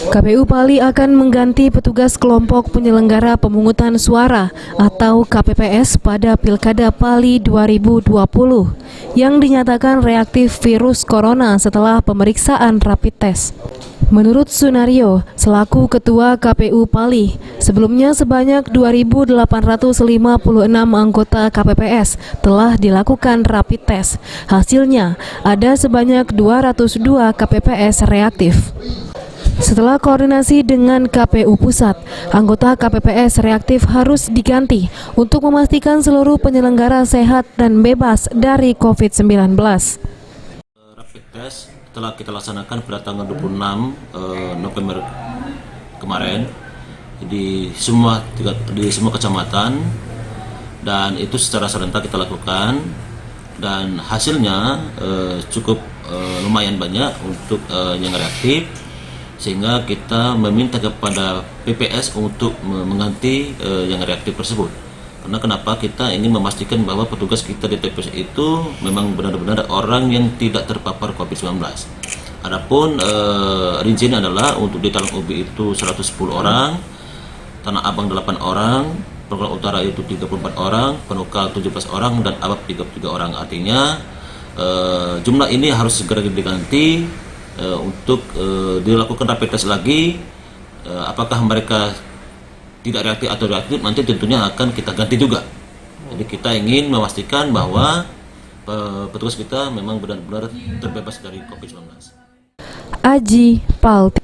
KPU Pali akan mengganti petugas kelompok penyelenggara pemungutan suara atau KPPS pada Pilkada Pali 2020 yang dinyatakan reaktif virus corona setelah pemeriksaan rapid test. Menurut Sunario, selaku Ketua KPU Pali, sebelumnya sebanyak 2.856 anggota KPPS telah dilakukan rapid test. Hasilnya, ada sebanyak 202 KPPS reaktif. Setelah koordinasi dengan KPU Pusat, anggota KPPS reaktif harus diganti untuk memastikan seluruh penyelenggara sehat dan bebas dari COVID-19. Rapid test telah kita laksanakan pada tanggal 26 November kemarin di semua kecamatan, dan itu secara serentak kita lakukan, dan hasilnya cukup lumayan banyak untuk yang reaktif, sehingga kita meminta kepada PPS untuk mengganti yang reaktif tersebut. Karena kenapa? Kita ingin memastikan bahwa petugas kita di TPS itu memang benar-benar orang yang tidak terpapar COVID-19. Adapun rinciannya adalah untuk di Talang Ubi itu 110 orang, Tanah Abang 8 orang, Pengkolan Utara itu 34 orang, Penukal 17 orang, dan Abab 33 orang. Artinya jumlah ini harus segera diganti untuk dilakukan rapid test lagi. Apakah mereka tidak reaktif atau reaktif, nanti tentunya akan kita ganti juga. Jadi kita ingin memastikan bahwa petugas kita memang benar-benar terbebas dari COVID-19. Aji Pal